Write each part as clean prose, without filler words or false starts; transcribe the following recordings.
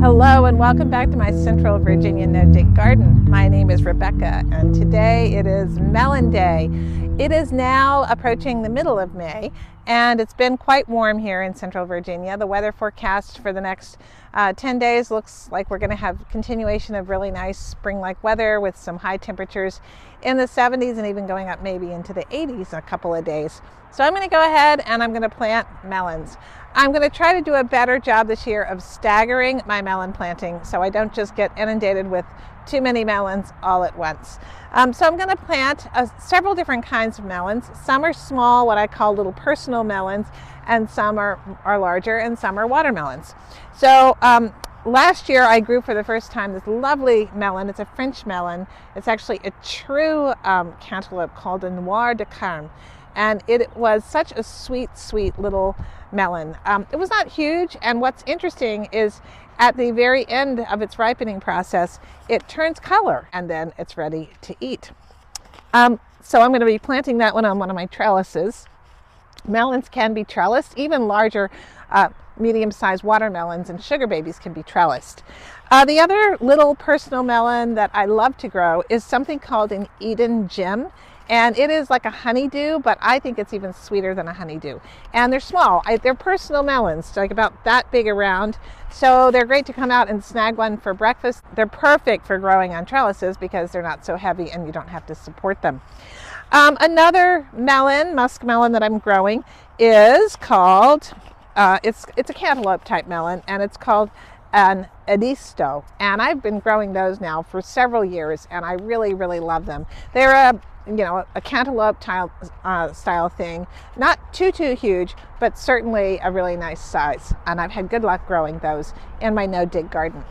Hello and welcome back to my Central Virginia no-dig garden. My name is Rebecca and today it is Melon Day. It is now approaching the middle of May and it's been quite warm here in Central Virginia. The weather forecast for the next 10 days looks like we're going to have continuation of really nice spring-like weather with some high temperatures in the 70s and even going up maybe into the 80s a couple of days. So I'm going to go ahead and I'm going to plant melons. I'm going to try to do a better job this year of staggering my melon planting so I don't just get inundated with too many melons all at once. So I'm going to plant several different kinds of melons. Some are small, what I call little personal melons, and some are larger, and some are watermelons. So last year I grew for the first time this lovely melon. It's a French melon. It's actually a true cantaloupe called a Noir de Carme. And it was such a sweet, sweet little melon. It was not huge, and what's interesting is at the very end of its ripening process, it turns color, and then it's ready to eat. So I'm going to be planting that one on one of my trellises. Melons can be trellised, even larger medium-sized watermelons and sugar babies can be trellised. The other little personal melon that I love to grow is something called an Eden gem. And it is like a honeydew, but I think it's even sweeter than a honeydew. And they're small. They're personal melons, like about that big around. So they're great to come out and snag one for breakfast. They're perfect for growing on trellises because they're not so heavy and you don't have to support them. Another melon, muskmelon that I'm growing is called, it's a cantaloupe type melon, and it's called an edisto. And I've been growing those now for several years, and I really, really love them. They're a cantaloupe style thing, not too huge, but certainly a really nice size. And I've had good luck growing those in my no-dig garden.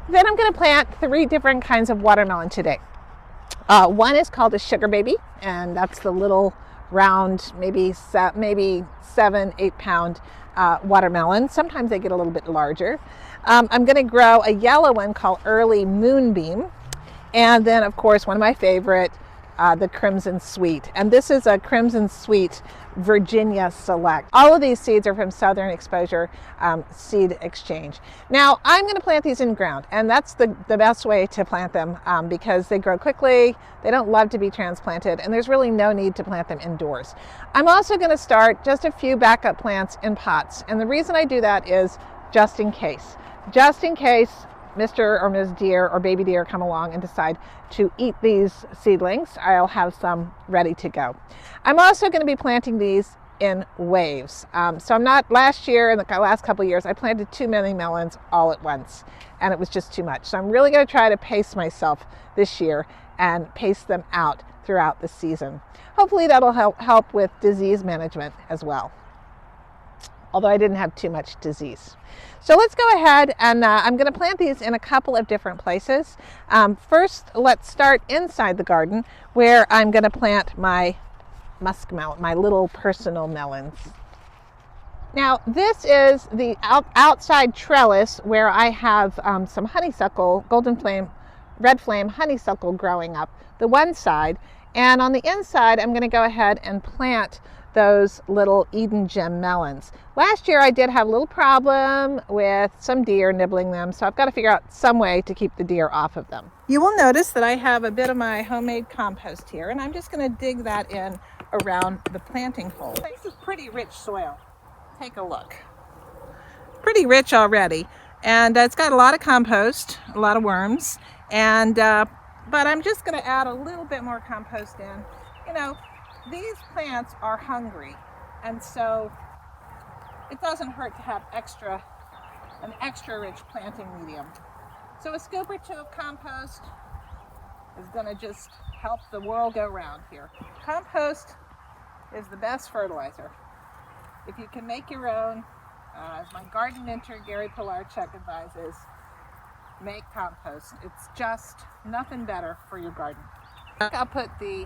Then I'm going to plant 3 different kinds of watermelon today. One is called a sugar baby, and that's the little round, maybe 7-8 pound watermelon. Sometimes they get a little bit larger. I'm going to grow a yellow one called early moonbeam, and then of course one of my favorite, the Crimson Sweet. And this is a Crimson Sweet Virginia Select. All of these seeds are from Southern Exposure Seed Exchange. Now I'm going to plant these in ground, and that's the best way to plant them because they grow quickly, they don't love to be transplanted, and there's really no need to plant them indoors. I'm also going to start just a few backup plants in pots, and the reason I do that is just in case Mr. or Ms. Deer or baby deer come along and decide to eat these seedlings, I'll have some ready to go. I'm also going to be planting these in waves. So I'm not, last year and the last couple of years, I planted too many melons all at once, and it was just too much. So I'm really going to try to pace myself this year and pace them out throughout the season. Hopefully that'll help with disease management as well, although I didn't have too much disease. So let's go ahead and I'm going to plant these in a couple of different places. First, let's start inside the garden where I'm going to plant my muskmelon, my little personal melons. Now this is the outside trellis where I have some honeysuckle, golden flame, red flame honeysuckle growing up, the one side, and on the inside I'm going to go ahead and plant those little Eden gem melons. Last year I did have a little problem with some deer nibbling them, so I've got to figure out some way to keep the deer off of them. You will notice that I have a bit of my homemade compost here, and I'm just going to dig that in around the planting hole. This is pretty rich soil. Take a look. Pretty rich already, and it's got a lot of compost, a lot of worms, and but I'm just going to add a little bit more compost in. You know, these plants are hungry, and so it doesn't hurt to have an extra rich planting medium. So a scoop or 2 of compost is going to just help the world go round here. Compost is the best fertilizer. If you can make your own, as my garden mentor Gary Pilarchuk advises, make compost. It's just nothing better for your garden. I'll put the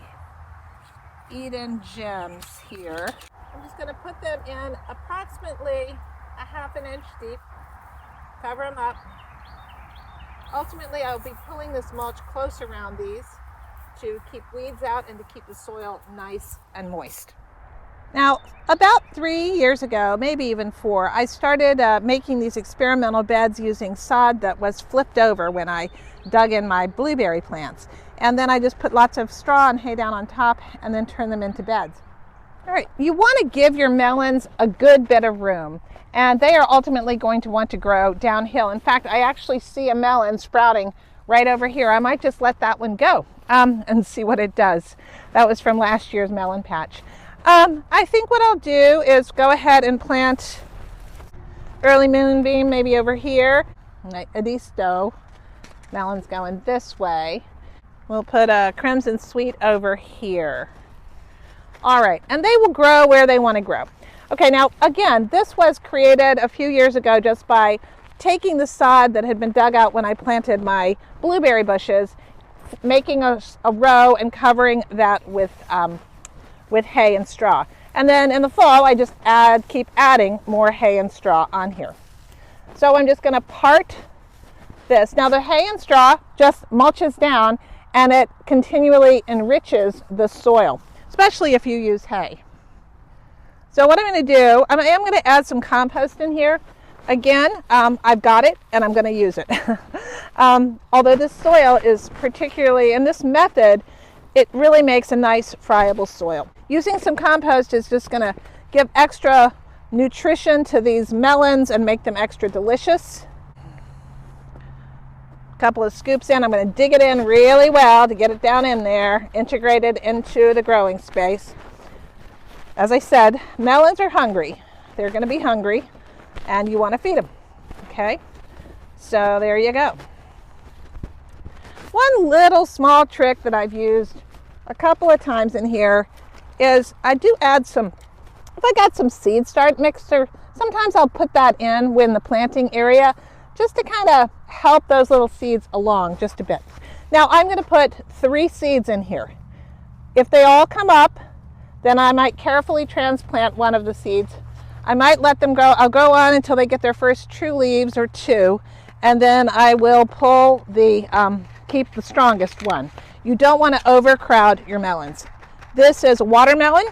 Eden gems here. I'm just going to put them in approximately a ½ inch deep, cover them up. Ultimately I'll be pulling this mulch close around these to keep weeds out and to keep the soil nice and moist. Now, about 3 years ago, maybe even 4, I started making these experimental beds using sod that was flipped over when I dug in my blueberry plants. And then I just put lots of straw and hay down on top and then turn them into beds. All right, you want to give your melons a good bit of room, and they are ultimately going to want to grow downhill. In fact, I actually see a melon sprouting right over here. I might just let that one go and see what it does. That was from last year's melon patch. I think what I'll do is go ahead and plant early moonbeam maybe over here. Edisto melon's going this way. We'll put a crimson sweet over here. All right, and they will grow where they want to grow. Okay, now again, this was created a few years ago just by taking the sod that had been dug out when I planted my blueberry bushes, making a row and covering that with hay and straw. And then in the fall, I just keep adding more hay and straw on here. So I'm just going to part this. Now the hay and straw just mulches down and it continually enriches the soil, especially if you use hay. So what I'm going to do, I am going to add some compost in here. Again, I've got it and I'm going to use it. Although this soil is particularly, in this method, it really makes a nice friable soil. Using some compost is just going to give extra nutrition to these melons and make them extra delicious. A couple of scoops in. I'm going to dig it in really well to get it down in there, integrated into the growing space. As I said, melons are hungry. They're going to be hungry and you want to feed them. Okay, so there you go. One little small trick that I've used a couple of times in here is I do add some, if I got some seed start mixer, sometimes I'll put that in when the planting area just to kind of help those little seeds along just a bit. Now I'm going to put 3 seeds in here. If they all come up, then I might carefully transplant one of the seeds. I might let them grow. I'll go on until they get their first true leaves or 2, and then I will pull keep the strongest one. You don't want to overcrowd your melons. This is a watermelon,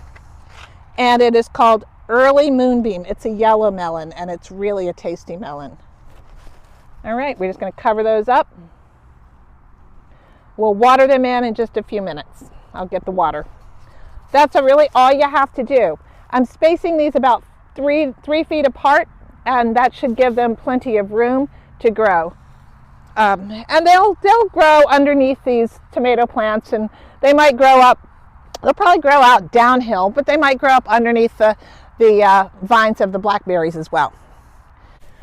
and it is called Early Moonbeam. It's a yellow melon, and it's really a tasty melon. All right, we're just going to cover those up. We'll water them in just a few minutes. I'll get the water. That's really all you have to do. I'm spacing these about 3 feet apart, and that should give them plenty of room to grow. And they'll grow underneath these tomato plants, and they might grow up. They'll probably grow out downhill, but they might grow up underneath the vines of the blackberries as well.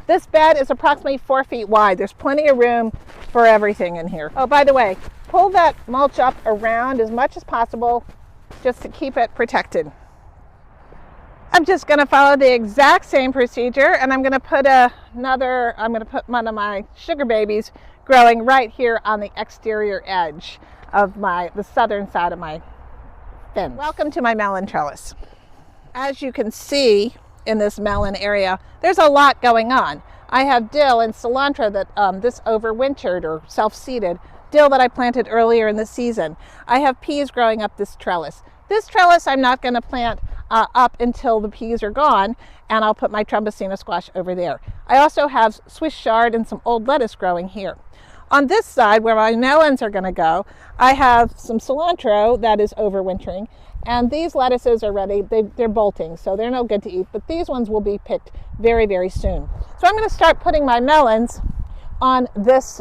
This bed is approximately 4 feet wide. There's plenty of room for everything in here. Oh, by the way, pull that mulch up around as much as possible just to keep it protected. I'm just going to follow the exact same procedure, and I'm going to put one of my sugar babies growing right here on the exterior edge of the southern side of my fence. Welcome to my melon trellis. As you can see in this melon area, there's a lot going on. I have dill and cilantro that this overwintered or self-seeded dill that I planted earlier in the season. I have peas growing up this trellis. This trellis I'm not going to plant up until the peas are gone, and I'll put my Trumbacina squash over there. I also have Swiss chard and some old lettuce growing here. On this side where my melons are going to go, I have some cilantro that is overwintering, and these lettuces are ready. They're bolting, so they're no good to eat, but these ones will be picked very, very soon. So I'm going to start putting my melons on this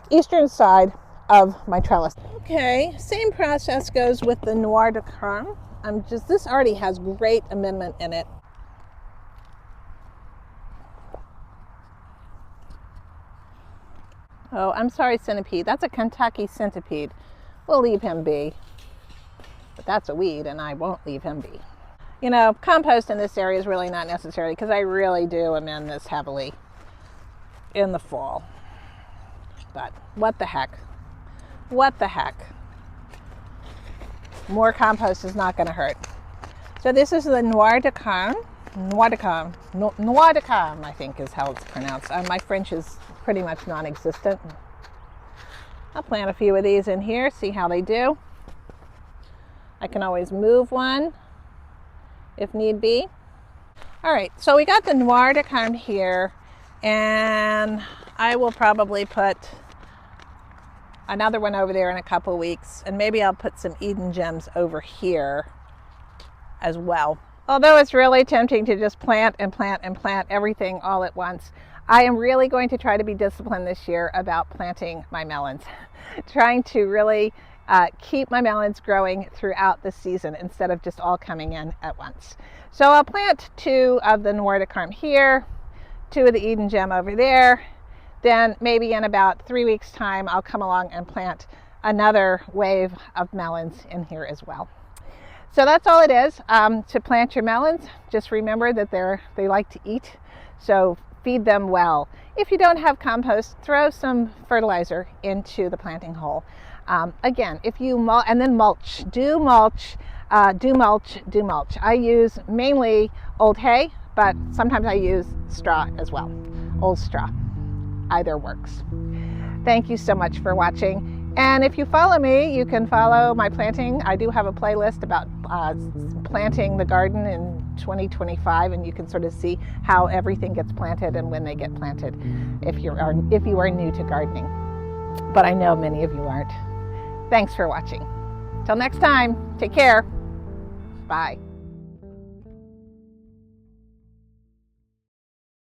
eastern side of my trellis. Okay, same process goes with the Noir de Carme. This already has great amendment in it. Oh, I'm sorry, centipede. That's a Kentucky centipede. We'll leave him be. But that's a weed, and I won't leave him be. You know, compost in this area is really not necessary because I really do amend this heavily in the fall. But what the heck? What the heck? More compost is not going to hurt. So this is the Noir de Carme. Noir de Carme, I think is how it's pronounced. My French is pretty much non-existent. I'll plant a few of these in here, see how they do. I can always move one if need be. All right, so we got the Noir de Carme here, and I will probably put another one over there in a couple weeks, and maybe I'll put some Eden Gems over here as well. Although it's really tempting to just plant and plant and plant everything all at once, I am really going to try to be disciplined this year about planting my melons, trying to really keep my melons growing throughout the season instead of just all coming in at once. So I'll plant 2 of the Noir de Carme here, 2 of the Eden Gem over there. Then maybe in about 3 weeks' time, I'll come along and plant another wave of melons in here as well. So that's all it is to plant your melons. Just remember that they like to eat, so feed them well. If you don't have compost, throw some fertilizer into the planting hole. Again, if you and then mulch, do mulch. I use mainly old hay, but sometimes I use straw as well, old straw. Either works. Thank you so much for watching. And if you follow me, you can follow my planting. I do have a playlist about planting the garden in 2025, and you can sort of see how everything gets planted and when they get planted if you are new to gardening. But I know many of you aren't. Thanks for watching. Till next time, take care. Bye.